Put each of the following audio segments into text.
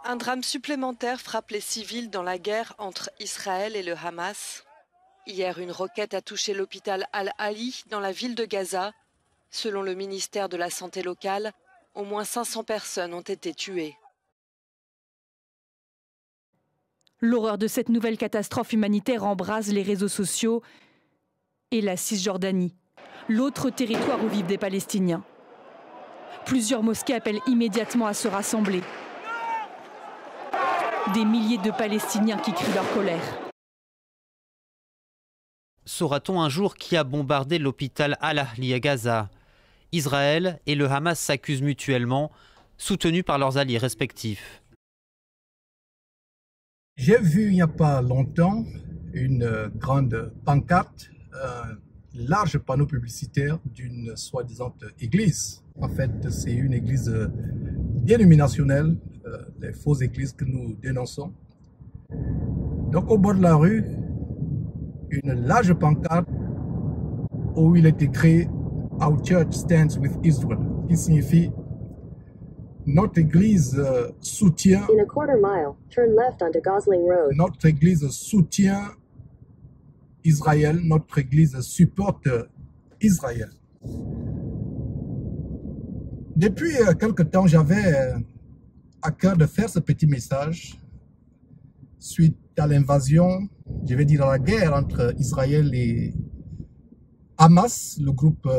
Un drame supplémentaire frappe les civils dans la guerre entre Israël et le Hamas. Hier, une roquette a touché l'hôpital Al-Ali dans la ville de Gaza. Selon le ministère de la Santé locale, au moins 500 personnes ont été tuées. L'horreur de cette nouvelle catastrophe humanitaire embrase les réseaux sociaux et la Cisjordanie, l'autre territoire où vivent des Palestiniens. Plusieurs mosquées appellent immédiatement à se rassembler. Des milliers de Palestiniens qui crient leur colère. Saura-t-on un jour qui a bombardé l'hôpital Al-Ali à Gaza? Israël et le Hamas s'accusent mutuellement, soutenus par leurs alliés respectifs. J'ai vu il n'y a pas longtemps une grande pancarte, un large panneau publicitaire d'une soi-disant église. En fait, c'est une église dénominationnelle, les fausses églises que nous dénonçons. Donc au bord de la rue, une large pancarte où il est écrit « Our church stands with Israel », qui signifie notre église soutient. In a quarter mile, turn left onto Gosling Road. Notre église soutient Israël, notre église supporte Israël. Depuis quelque temps, j'avais à cœur de faire ce petit message suite à l'invasion, je vais dire à la guerre entre Israël et Hamas, le groupe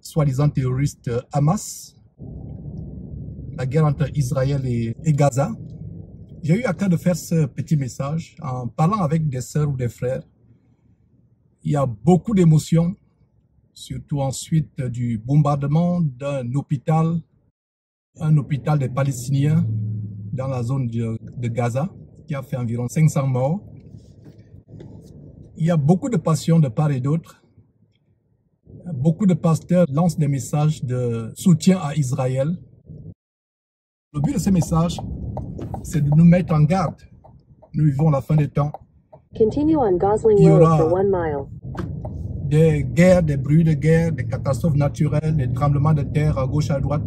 soi-disant terroriste Hamas. La guerre entre Israël et Gaza. J'ai eu à cœur de faire ce petit message en parlant avec des sœurs ou des frères. Il y a beaucoup d'émotions, surtout ensuite du bombardement d'un hôpital, un hôpital des Palestiniens dans la zone de Gaza, qui a fait environ 500 morts. Il y a beaucoup de passion de part et d'autre. Beaucoup de pasteurs lancent des messages de soutien à Israël. Le but de ce message, c'est de nous mettre en garde. Nous vivons la fin des temps. Continue on Gosling Il y Road aura for 1 mile. des guerres, des bruits de guerre, des catastrophes naturelles, des tremblements de terre à gauche, à droite.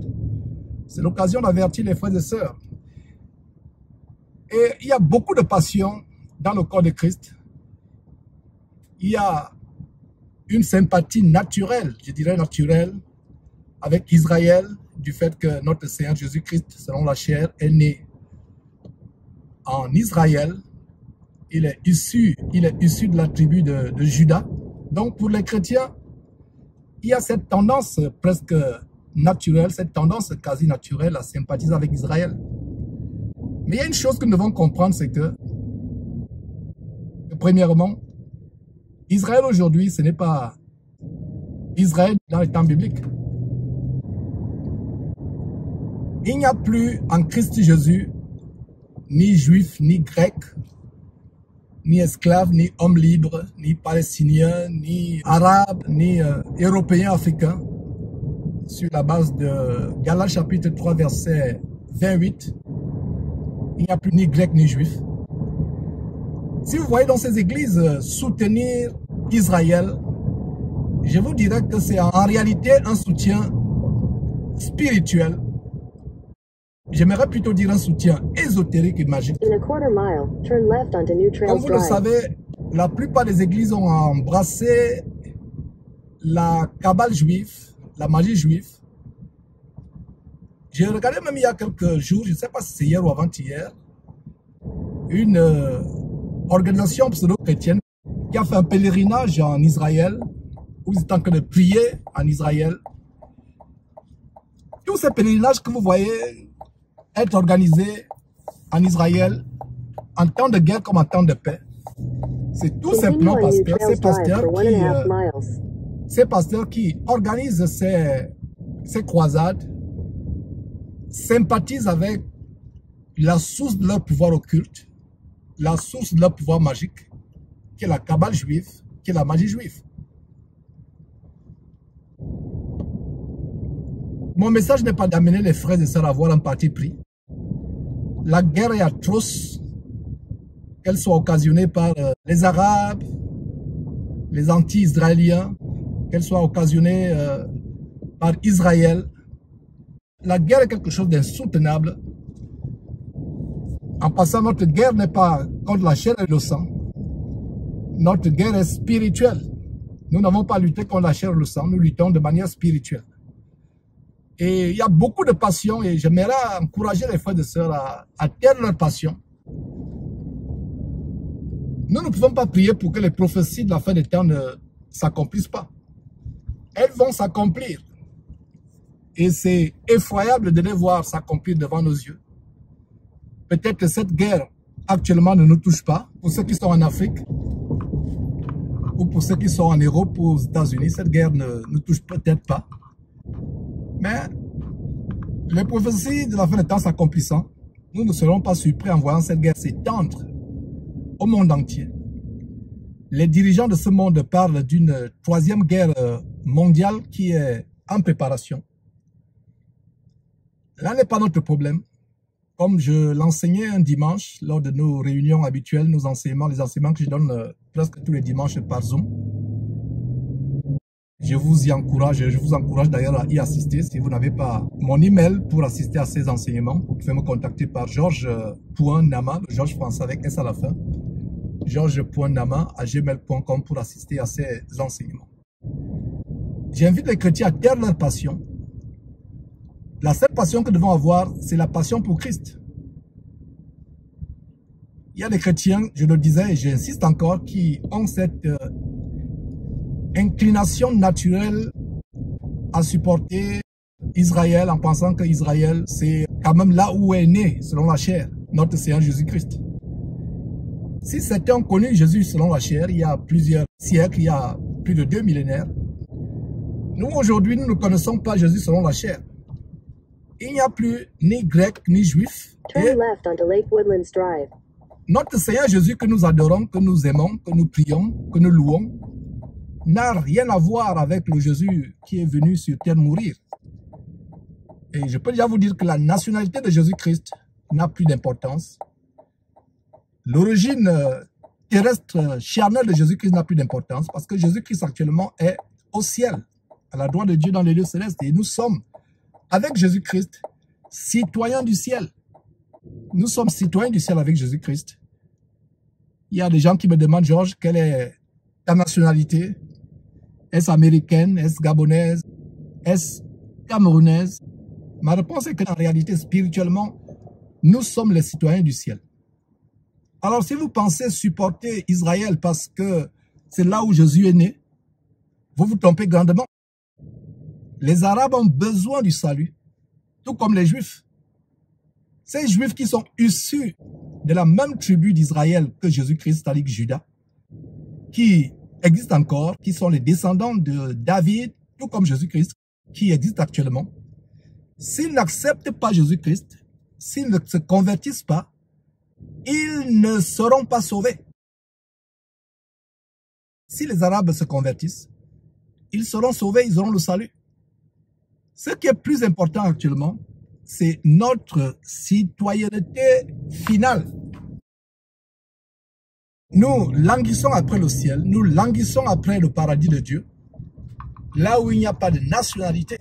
C'est l'occasion d'avertir les frères et sœurs. Et il y a beaucoup de passion dans le corps de Christ. Il y a une sympathie naturelle, je dirais naturelle, avec Israël, du fait que notre Seigneur Jésus-Christ, selon la chair, est né en Israël. Il est issu de la tribu de Juda. Donc pour les chrétiens, il y a cette tendance presque naturelle, cette tendance quasi naturelle à sympathiser avec Israël. Mais il y a une chose que nous devons comprendre, c'est que, premièrement, Israël aujourd'hui, ce n'est pas Israël dans les temps bibliques. Il n'y a plus en Christ Jésus ni juif, ni grec, ni esclave, ni homme libre, ni palestinien, ni arabe, ni européen, africain. Sur la base de Galates chapitre 3, verset 28, il n'y a plus ni grec, ni juif. Si vous voyez dans ces églises soutenir Israël, je vous dirais que c'est en réalité un soutien spirituel. J'aimerais plutôt dire un soutien ésotérique et magique. In a quarter mile, turn left onto New Trails Comme vous le Drive. savez, la plupart des églises ont embrassé la cabale juive, la magie juive. J'ai regardé même il y a quelques jours, je ne sais pas si c'est hier ou avant-hier, une organisation pseudo-chrétienne qui a fait un pèlerinage en Israël, où ils étaient en train de prier en Israël. Tous ces pèlerinages que vous voyez être organisés en Israël en temps de guerre comme en temps de paix, c'est tout simplement parce que ces pasteurs qui organisent ces croisades sympathisent avec la source de leur pouvoir occulte, la source de leur pouvoir magique, qui est la cabale juive, qui est la magie juive. Mon message n'est pas d'amener les frères et sœurs à avoir un parti pris. La guerre est atroce, qu'elle soit occasionnée par les Arabes, les anti-israéliens, qu'elle soit occasionnée par Israël. La guerre est quelque chose d'insoutenable. En passant, notre guerre n'est pas contre la chair et le sang. Notre guerre est spirituelle. Nous n'avons pas lutté contre la chair et le sang, nous luttons de manière spirituelle. Et il y a beaucoup de passion et j'aimerais encourager les frères et sœurs à taire leur passion. Nous ne pouvons pas prier pour que les prophéties de la fin des temps ne s'accomplissent pas. Elles vont s'accomplir. Et c'est effroyable de les voir s'accomplir devant nos yeux. Peut-être que cette guerre actuellement ne nous touche pas. Pour ceux qui sont en Afrique ou pour ceux qui sont en Europe ou aux États-Unis, cette guerre ne nous touche peut-être pas. Mais les prophéties de la fin des temps s'accomplissant, nous ne serons pas surpris en voyant cette guerre s'étendre au monde entier. Les dirigeants de ce monde parlent d'une troisième guerre mondiale qui est en préparation. Là n'est pas notre problème. Comme je l'enseignais un dimanche lors de nos réunions habituelles, nos enseignements, les enseignements que je donne presque tous les dimanches par Zoom. Je vous encourage d'ailleurs à y assister. Si vous n'avez pas mon email pour assister à ces enseignements, vous pouvez me contacter par georges.nama, Georges français avec S à la fin, georges.nama@gmail.com pour assister à ces enseignements. J'invite les chrétiens à taire leur passion. La seule passion que nous devons avoir, c'est la passion pour Christ. Il y a des chrétiens, je le disais et j'insiste encore, qui ont cette inclination naturelle à supporter Israël en pensant que Israël, c'est quand même là où est né, selon la chair, notre Seigneur Jésus-Christ. Si certains ont connu Jésus selon la chair, il y a plusieurs siècles, il y a plus de 2 millénaires, nous aujourd'hui, nous ne connaissons pas Jésus selon la chair. Il n'y a plus ni grec ni juif. Turn left onto Lake Woodlands Drive. Notre Seigneur Jésus que nous adorons, que nous aimons, que nous prions, que nous louons, n'a rien à voir avec le Jésus qui est venu sur terre mourir. Et je peux déjà vous dire que la nationalité de Jésus-Christ n'a plus d'importance. L'origine terrestre charnelle de Jésus-Christ n'a plus d'importance parce que Jésus-Christ actuellement est au ciel, à la droite de Dieu dans les lieux célestes. Et nous sommes, avec Jésus-Christ, citoyens du ciel. Nous sommes citoyens du ciel avec Jésus-Christ. Il y a des gens qui me demandent, Georges, quelle est ta nationalité? Est-ce américaine? Est-ce gabonaise? Est-ce camerounaise? Ma réponse est qu'en réalité, spirituellement, nous sommes les citoyens du ciel. Alors, si vous pensez supporter Israël parce que c'est là où Jésus est né, vous vous trompez grandement. Les Arabes ont besoin du salut, tout comme les Juifs. Ces Juifs qui sont issus de la même tribu d'Israël que Jésus-Christ, c'est-à-dire Judas, qui existent encore, qui sont les descendants de David, tout comme Jésus-Christ, qui existent actuellement. S'ils n'acceptent pas Jésus-Christ, s'ils ne se convertissent pas, ils ne seront pas sauvés. Si les Arabes se convertissent, ils seront sauvés, ils auront le salut. Ce qui est plus important actuellement, c'est notre citoyenneté finale. Nous languissons après le ciel, nous languissons après le paradis de Dieu, là où il n'y a pas de nationalité.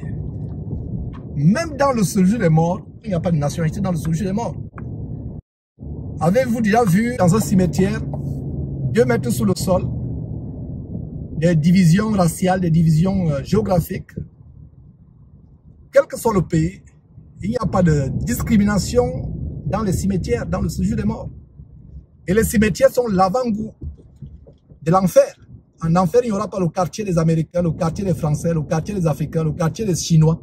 Même dans le séjour des morts, il n'y a pas de nationalité dans le séjour des morts. Avez-vous déjà vu dans un cimetière, 2 mètres sous le sol, des divisions raciales, des divisions géographiques? Quel que soit le pays, il n'y a pas de discrimination dans les cimetières, dans le séjour des morts. Et les cimetières sont l'avant-goût de l'enfer. En enfer, il n'y aura pas le quartier des Américains, le quartier des Français, le quartier des Africains, le quartier des Chinois.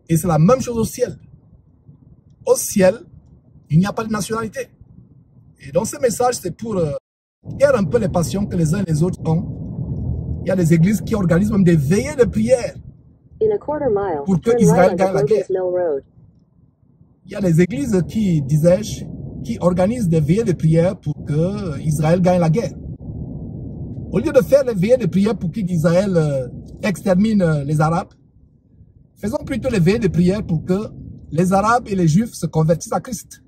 Et c'est la même chose au ciel. Au ciel, il n'y a pas de nationalité. Et donc ce message, c'est pour taire un peu les passions que les uns et les autres ont. Il y a des églises qui organisent même des veillées de prière pour que Israël gagne la guerre. Il y a des églises qui, disais-je, qui organisent des veillées de prière pour que Israël gagne la guerre. Au lieu de faire les veillées de prière pour qu'Israël extermine les Arabes, faisons plutôt les veillées de prière pour que les Arabes et les Juifs se convertissent à Christ.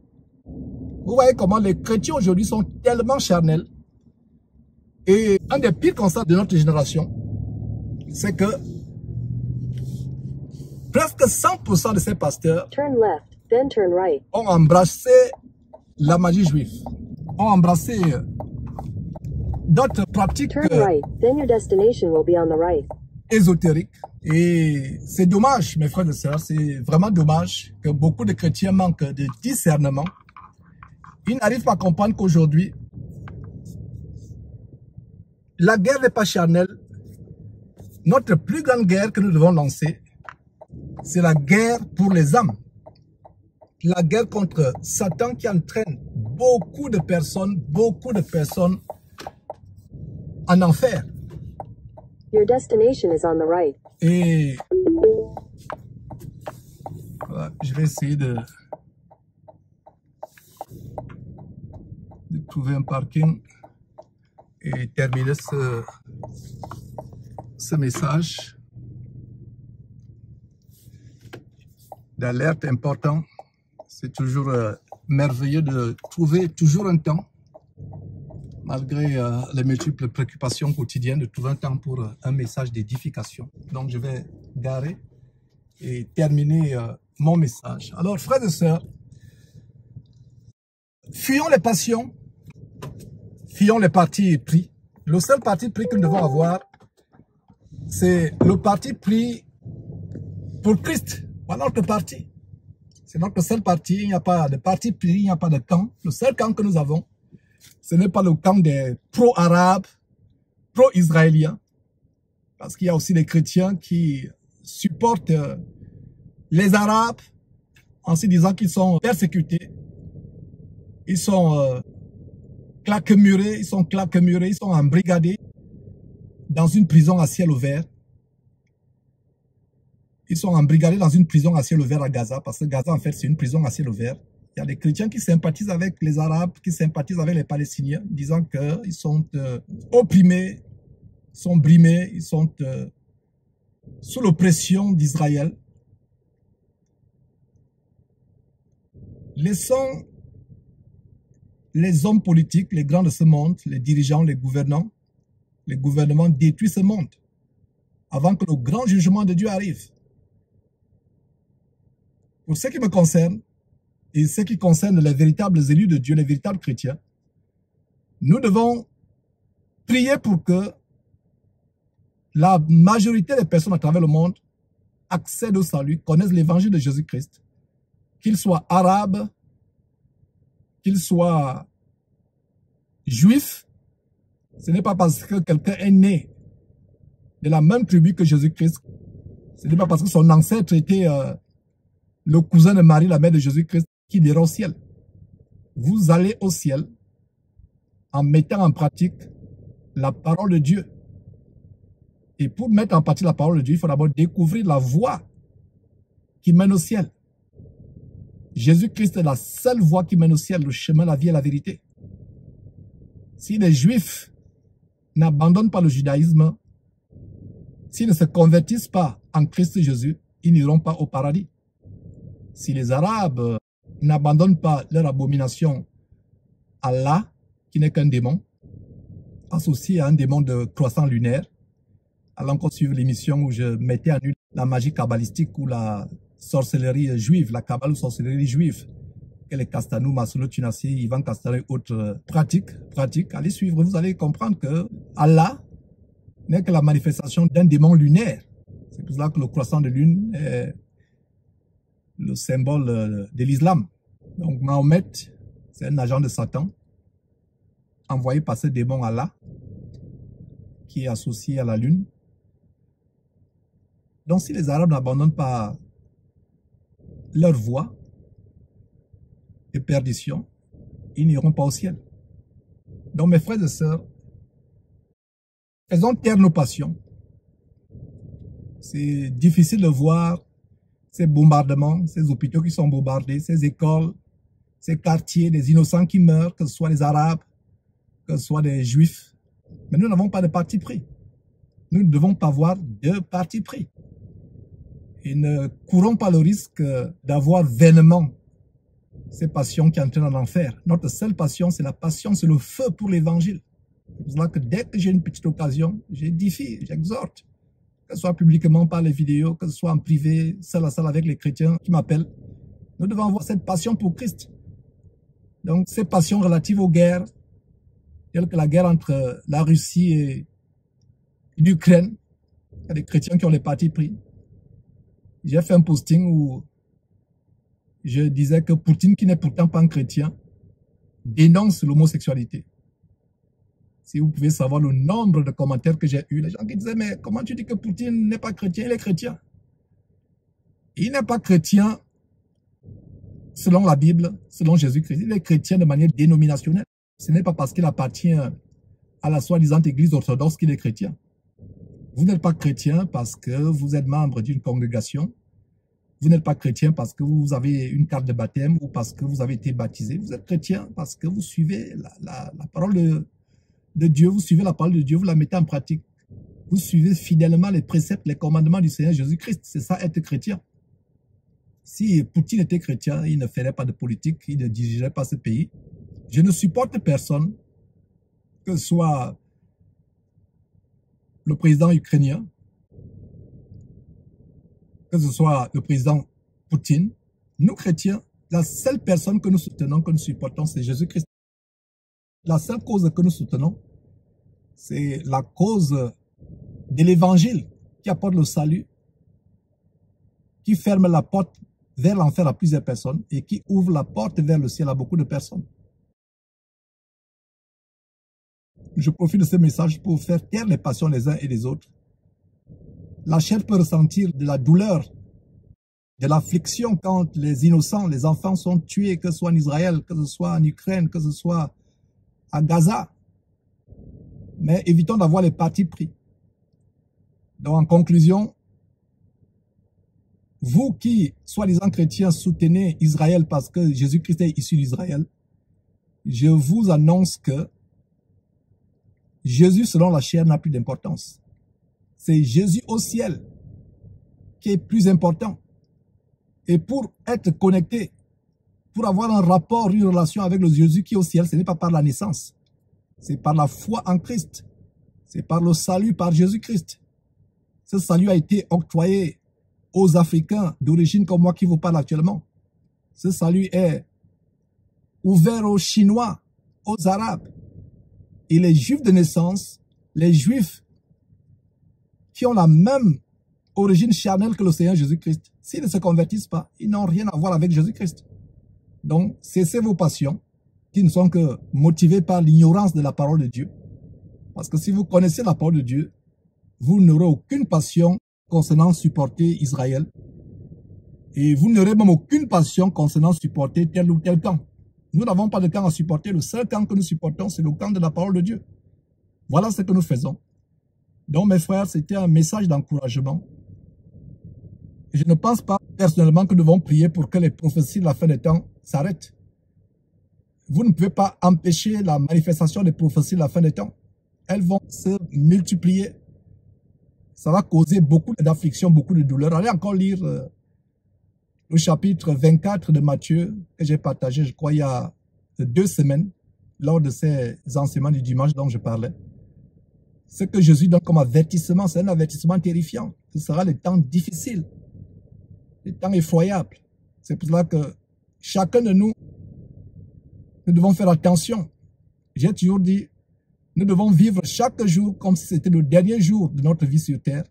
Vous voyez comment les chrétiens aujourd'hui sont tellement charnels. Et un des pires constats de notre génération, c'est que presque 100% de ces pasteurs Turn left, then turn right. ont embrassé la magie juive, ont embrassé d'autres pratiques Turn right, then your destination will be on the right. ésotériques. Et c'est dommage, mes frères et sœurs, c'est vraiment dommage que beaucoup de chrétiens manquent de discernement. Ils n'arrivent pas à comprendre qu'aujourd'hui, la guerre n'est pas charnelle. Notre plus grande guerre que nous devons lancer, c'est la guerre pour les âmes. La guerre contre Satan qui entraîne beaucoup de personnes en enfer. Your destination is on the right. Et voilà, je vais essayer de trouver un parking et terminer ce message d'alerte important. C'est toujours merveilleux de trouver toujours un temps, malgré les multiples préoccupations quotidiennes, de trouver un temps pour un message d'édification. Donc je vais garer et terminer mon message. Alors frères et sœurs, fuyons les passions, fuyons les partis pris. Le seul parti pris que nous devons avoir, c'est le parti pris pour Christ. Voilà notre parti. C'est notre seul parti. Il n'y a pas de parti pris, il n'y a pas de camp. Le seul camp que nous avons, ce n'est pas le camp des pro-arabes, pro-israéliens. Parce qu'il y a aussi des chrétiens qui supportent les Arabes en se disant qu'ils sont persécutés. Ils sont claquemurés, ils sont embrigadés dans une prison à ciel ouvert. Ils sont embrigadés dans une prison à ciel ouvert à Gaza, parce que Gaza, en fait, c'est une prison à ciel ouvert. Il y a des chrétiens qui sympathisent avec les Arabes, qui sympathisent avec les Palestiniens, disant qu'ils sont opprimés, sont brimés, ils sont sous l'oppression d'Israël. Laissons les hommes politiques, les grands de ce monde, les dirigeants, les gouvernements détruisent ce monde avant que le grand jugement de Dieu arrive. Pour ce qui me concerne, et ce qui concerne les véritables élus de Dieu, les véritables chrétiens, nous devons prier pour que la majorité des personnes à travers le monde accèdent au salut, connaissent l'évangile de Jésus-Christ, qu'ils soient arabes, qu'ils soient juifs. Ce n'est pas parce que quelqu'un est né de la même tribu que Jésus-Christ, ce n'est pas parce que son ancêtre était le cousin de Marie, la mère de Jésus-Christ, qu'il ira au ciel. Vous allez au ciel en mettant en pratique la parole de Dieu. Et pour mettre en pratique la parole de Dieu, il faut d'abord découvrir la voie qui mène au ciel. Jésus-Christ est la seule voie qui mène au ciel, le chemin, la vie et la vérité. Si les Juifs n'abandonnent pas le judaïsme, s'ils ne se convertissent pas en Christ Jésus, ils n'iront pas au paradis. Si les Arabes n'abandonnent pas leur abomination à Allah, qui n'est qu'un démon, associé à un démon de croissant lunaire, allons encore suivre l'émission où je mettais à nu la magie kabbalistique ou la sorcellerie juive, la kabbale ou sorcellerie juive, que les Castanou, Masolo, Tunassi, Ivan Castanou et autres pratiques, allez suivre, vous allez comprendre que Allah n'est que la manifestation d'un démon lunaire. C'est pour cela que le croissant de lune est le symbole de l'islam. Donc Mahomet, c'est un agent de Satan, envoyé par ce démon Allah, qui est associé à la lune. Donc si les Arabes n'abandonnent pas leur voie de perdition, ils n'iront pas au ciel. Donc mes frères et sœurs, faisons taire nos passions. C'est difficile de voir ces bombardements, ces hôpitaux qui sont bombardés, ces écoles, ces quartiers, des innocents qui meurent, que ce soit les Arabes, que ce soit des Juifs. Mais nous n'avons pas de parti pris. Nous ne devons pas avoir de parti pris. Et ne courons pas le risque d'avoir vainement ces passions qui entraînent en enfer. Notre seule passion, c'est la passion, c'est le feu pour l'évangile. C'est pour cela que dès que j'ai une petite occasion, j'édifie, j'exhorte. Que ce soit publiquement par les vidéos, que ce soit en privé, seul à seul avec les chrétiens qui m'appellent. Nous devons avoir cette passion pour Christ. Donc, ces passions relatives aux guerres, telles que la guerre entre la Russie et l'Ukraine, il y a des chrétiens qui ont les partis pris. J'ai fait un posting où je disais que Poutine, qui n'est pourtant pas un chrétien, dénonce l'homosexualité. Si vous pouvez savoir le nombre de commentaires que j'ai eus, les gens qui disaient, mais comment tu dis que Poutine n'est pas chrétien? Il est chrétien. Il n'est pas chrétien selon la Bible, selon Jésus-Christ. Il est chrétien de manière dénominationnelle. Ce n'est pas parce qu'il appartient à la soi-disant église orthodoxe qu'il est chrétien. Vous n'êtes pas chrétien parce que vous êtes membre d'une congrégation. Vous n'êtes pas chrétien parce que vous avez une carte de baptême ou parce que vous avez été baptisé. Vous êtes chrétien parce que vous suivez la parole de Dieu. Vous suivez la parole de Dieu, vous la mettez en pratique. Vous suivez fidèlement les préceptes, les commandements du Seigneur Jésus-Christ. C'est ça, être chrétien. Si Poutine était chrétien, il ne ferait pas de politique, il ne dirigerait pas ce pays. Je ne supporte personne, que ce soit le président ukrainien, que ce soit le président Poutine. Nous, chrétiens, la seule personne que nous soutenons, que nous supportons, c'est Jésus-Christ. La seule cause que nous soutenons, c'est la cause de l'évangile qui apporte le salut, qui ferme la porte vers l'enfer à plusieurs personnes et qui ouvre la porte vers le ciel à beaucoup de personnes. Je profite de ce message pour faire taire les passions les uns et les autres. La chair peut ressentir de la douleur, de l'affliction quand les innocents, les enfants sont tués, que ce soit en Israël, que ce soit en Ukraine, que ce soit à Gaza. Mais évitons d'avoir les partis pris. Donc en conclusion, vous qui, soi-disant chrétiens, soutenez Israël parce que Jésus-Christ est issu d'Israël, je vous annonce que Jésus, selon la chair, n'a plus d'importance. C'est Jésus au ciel qui est plus important. Et pour être connecté, pour avoir un rapport, une relation avec le Jésus qui est au ciel, ce n'est pas par la naissance. C'est par la foi en Christ. C'est par le salut par Jésus-Christ. Ce salut a été octroyé aux Africains d'origine comme moi qui vous parle actuellement. Ce salut est ouvert aux Chinois, aux Arabes. Et les Juifs de naissance, les Juifs qui ont la même origine charnelle que le Seigneur Jésus-Christ, s'ils ne se convertissent pas, ils n'ont rien à voir avec Jésus-Christ. Donc, cessez vos passions qui ne sont que motivées par l'ignorance de la parole de Dieu. Parce que si vous connaissez la parole de Dieu, vous n'aurez aucune passion concernant supporter Israël. Et vous n'aurez même aucune passion concernant supporter tel ou tel camp. Nous n'avons pas de camp à supporter. Le seul camp que nous supportons, c'est le camp de la parole de Dieu. Voilà ce que nous faisons. Donc, mes frères, c'était un message d'encouragement. Je ne pense pas personnellement que nous devons prier pour que les prophéties de la fin des temps s'arrêtent. Vous ne pouvez pas empêcher la manifestation des prophéties de la fin des temps. Elles vont se multiplier. Ça va causer beaucoup d'affliction, beaucoup de douleur. Allez encore lire le chapitre 24 de Matthieu que j'ai partagé, je crois, il y a 2 semaines, lors de ces enseignements du dimanche dont je parlais. Ce que Jésus donne comme avertissement, c'est un avertissement terrifiant. Ce sera les temps difficiles, les temps effroyables. C'est pour cela que chacun de nous, nous devons faire attention. J'ai toujours dit, nous devons vivre chaque jour comme si c'était le dernier jour de notre vie sur terre.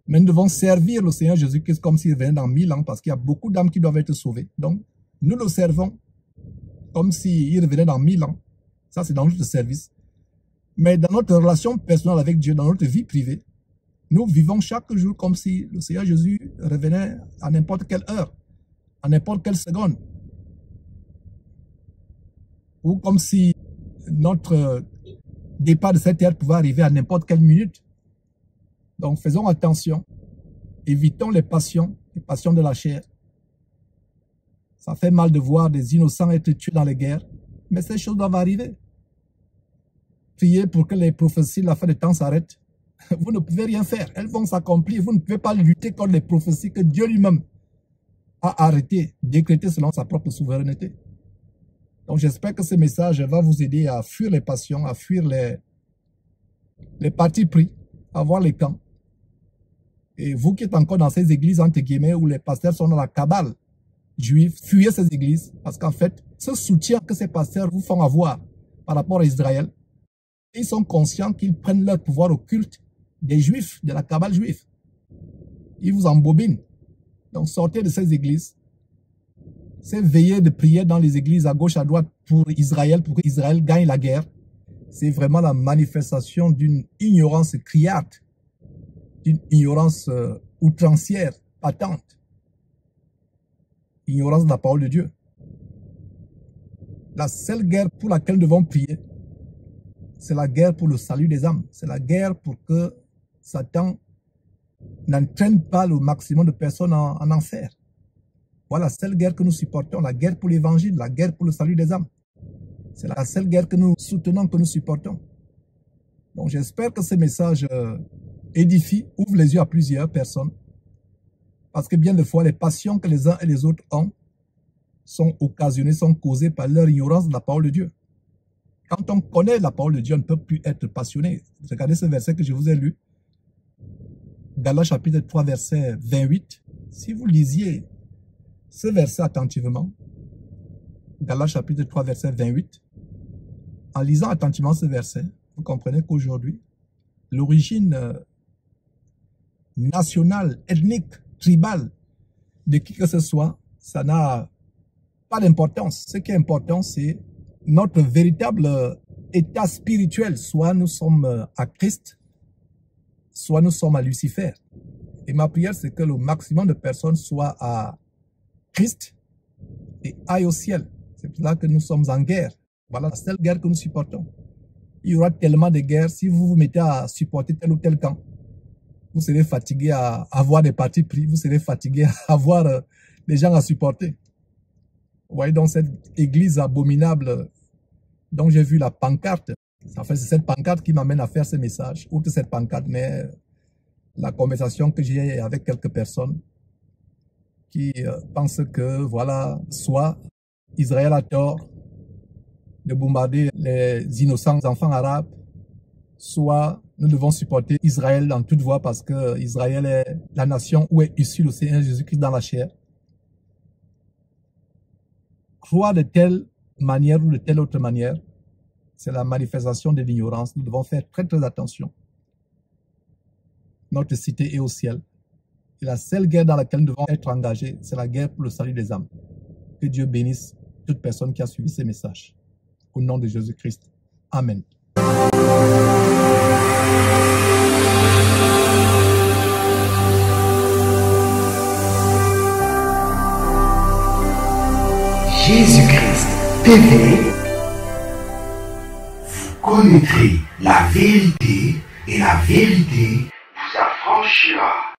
Mais nous devons servir le Seigneur Jésus-Christ comme s'il venait dans 1000 ans, parce qu'il y a beaucoup d'âmes qui doivent être sauvées. Donc, nous le servons comme s'il revenait dans 1000 ans. Ça, c'est dans notre service. Mais dans notre relation personnelle avec Dieu, dans notre vie privée, nous vivons chaque jour comme si le Seigneur Jésus revenait à n'importe quelle heure, à n'importe quelle seconde. Ou comme si notre départ de cette terre pouvait arriver à n'importe quelle minute. Donc faisons attention, évitons les passions de la chair. Ça fait mal de voir des innocents être tués dans les guerres, mais ces choses doivent arriver. Priez pour que les prophéties de la fin des temps s'arrêtent. Vous ne pouvez rien faire, elles vont s'accomplir. Vous ne pouvez pas lutter contre les prophéties que Dieu lui-même a arrêtées, décrétées selon sa propre souveraineté. Donc j'espère que ce message va vous aider à fuir les passions, à fuir les partis pris, à voir les camps. Et vous qui êtes encore dans ces églises, entre guillemets, où les pasteurs sont dans la cabale juive, fuyez ces églises, parce qu'en fait, ce soutien que ces pasteurs vous font avoir par rapport à Israël, ils sont conscients qu'ils prennent leur pouvoir occulte des Juifs, de la cabale juive. Ils vous embobinent. Donc sortez de ces églises. Ces veillées de prière dans les églises à gauche, à droite pour que Israël gagne la guerre. C'est vraiment la manifestation d'une ignorance criarde, d'une ignorance outrancière, patente. Ignorance de la parole de Dieu. La seule guerre pour laquelle nous devons prier, c'est la guerre pour le salut des âmes. C'est la guerre pour que Satan n'entraîne pas le maximum de personnes en enfer. Voilà la seule guerre que nous supportons, la guerre pour l'évangile, la guerre pour le salut des âmes. C'est la seule guerre que nous soutenons, que nous supportons. Donc j'espère que ce message édifie, ouvre les yeux à plusieurs personnes. Parce que bien des fois, les passions que les uns et les autres ont sont occasionnées, sont causées par leur ignorance de la parole de Dieu. Quand on connaît la parole de Dieu, on ne peut plus être passionné. Regardez ce verset que je vous ai lu. Galates chapitre 3, verset 28. Si vous lisiez ce verset attentivement, Galates chapitre 3, verset 28, en lisant attentivement ce verset, vous comprenez qu'aujourd'hui, l'origine nationale, ethnique, tribale de qui que ce soit, ça n'a pas d'importance. Ce qui est important, c'est notre véritable état spirituel. Soit nous sommes à Christ, soit nous sommes à Lucifer. Et ma prière, c'est que le maximum de personnes soient à Christ et aillent au ciel. C'est pour cela que nous sommes en guerre. Voilà la seule guerre que nous supportons. Il y aura tellement de guerres. Si vous vous mettez à supporter tel ou tel camp, vous serez fatigué à avoir des partis pris. Vous serez fatigué à avoir des gens à supporter. Vous voyez donc cette église abominable dont j'ai vu la pancarte. En fait, c'est cette pancarte qui m'amène à faire ce message. Outre cette pancarte, mais la conversation que j'ai avec quelques personnes qui pensent que, voilà, soit Israël a tort de bombarder les innocents enfants arabes, soit nous devons supporter Israël dans toute voie parce que Israël est la nation où est issu le Seigneur Jésus-Christ dans la chair. Croire de telle manière ou de telle autre manière, c'est la manifestation de l'ignorance. Nous devons faire très très attention. Notre cité est au ciel. Et la seule guerre dans laquelle nous devons être engagés, c'est la guerre pour le salut des âmes. Que Dieu bénisse toute personne qui a suivi ces messages. Au nom de Jésus-Christ. Amen. Jésus-Christ TV, vous connaîtrez la vérité et la vérité vous affranchira.